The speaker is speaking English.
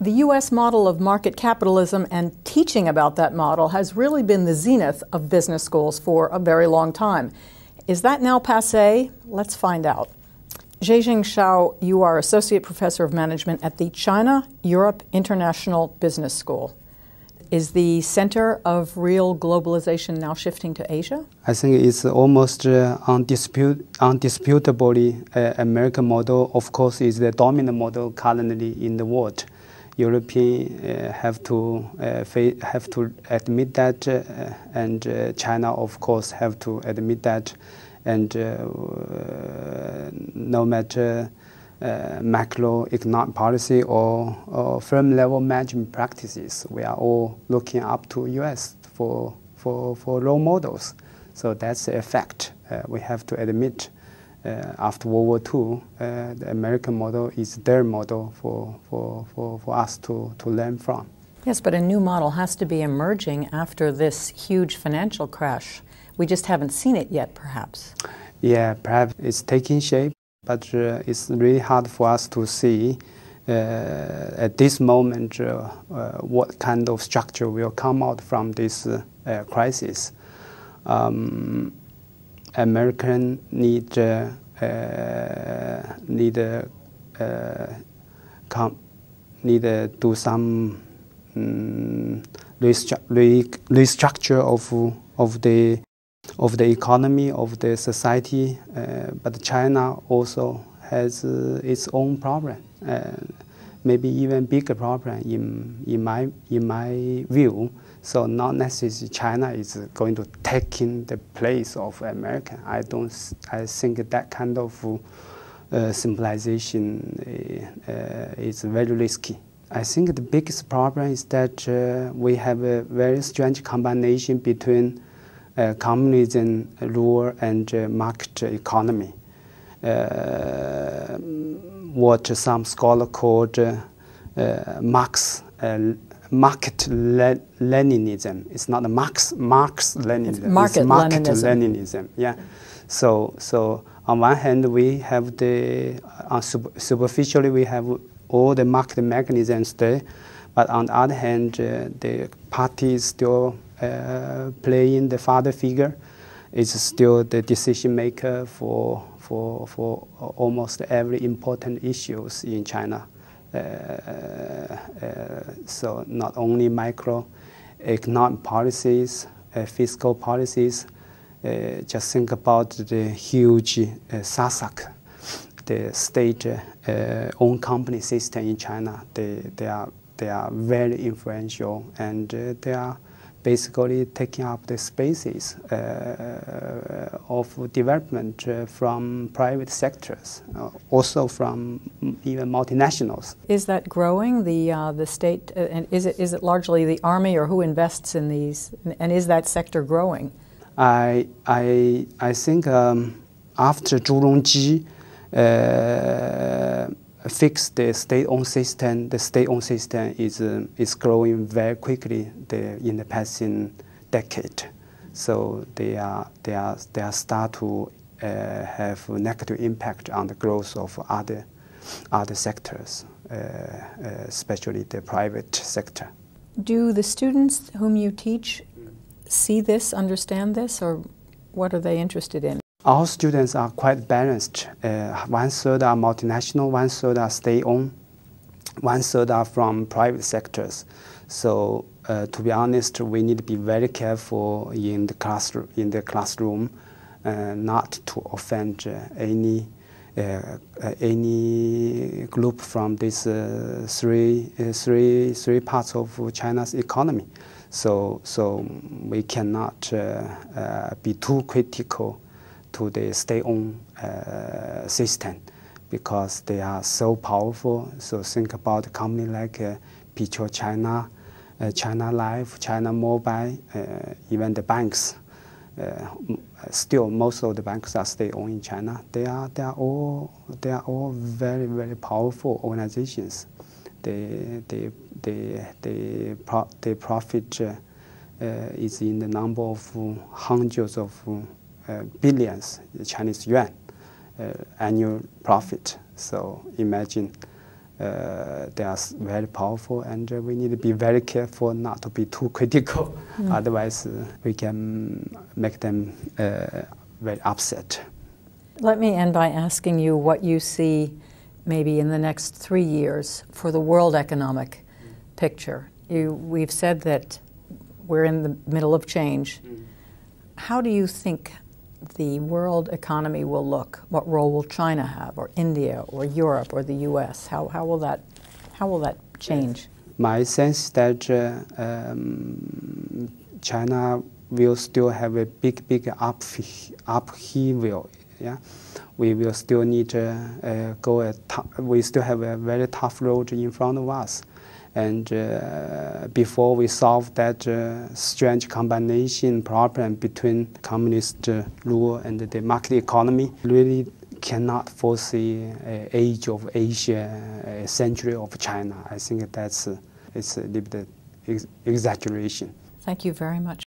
The U.S. model of market capitalism and teaching about that model has really been the zenith of business schools for a very long time. Is that now passé? Let's find out. Zhixing Xiao, you are Associate Professor of Management at the China-Europe International Business School. Is the center of real globalization now shifting to Asia? I think it's almost undisputably American model, of course, is the dominant model currently in the world. Europeans have to admit that, and China, of course, have to admit that. And no matter macroeconomic policy or firm-level management practices, we are all looking up to U.S. for role models. So that's a fact. We have to admit. After World War II, the American model is their model for us to learn from. Yes, but a new model has to be emerging after this huge financial crash. We just haven't seen it yet, perhaps. Yeah, perhaps it's taking shape, but it's really hard for us to see at this moment what kind of structure will come out from this crisis. American need do some restructure of the economy, of the society, but China also has its own problem, maybe even bigger problem in my view. So not necessarily China is going to take in the place of America. I think that kind of symbolization is very risky. I think the biggest problem is that we have a very strange combination between communism, rule, and market economy. What some scholars called Marx-Leninism. It's not a Marx-Leninism. It's Market-Leninism. Yeah. So on one hand, we have the superficially we have all the market mechanisms there, but on the other hand, the party is still playing the father figure. It's still the decision maker for almost every important issues in China. So not only microeconomic policies, fiscal policies. Just think about the huge SASAC, the state-owned company system in China. They are very influential, and they are basically taking up the spaces of development from private sectors, also from even multinationals. Is that growing, the state, and is it largely the army, or who invests in these, and is that sector growing? I think after Zhu Rongji fixed the state-owned system, the state-owned system is growing very quickly in the past decade. So they are start to have a negative impact on the growth of other sectors, especially the private sector. Do the students whom you teach see this, understand this, or what are they interested in? Our students are quite balanced. 1/3 are multinational, 1/3 are state-owned, 1/3 are from private sectors. So to be honest, we need to be very careful in the classroom, not to offend any group from these three parts of China's economy. So we cannot be too critical to the state-owned system, because they are so powerful. So think about a company like Petrol China, China Life, China Mobile, even the banks. Still, most of the banks are state-owned in China. They are all very, very powerful organizations. The profit is in the number of hundreds of billions Chinese yuan annual profit. So imagine they are very powerful, and we need to be very careful not to be too critical. Otherwise, we can make them very upset. Let me end by asking you what you see maybe in the next 3 years for the world economic picture. We've said that we're in the middle of change. How do you think the world economy will look? What role will China have, or India, or Europe, or the U.S.? How will that change? My sense is that China will still have a big upheaval. Yeah, we will still need to we still have a very tough road in front of us. And before we solve that strange combination problem between communist rule and the market economy, really cannot foresee an age of Asia, a century of China. I think it's a little bit exaggeration. Thank you very much.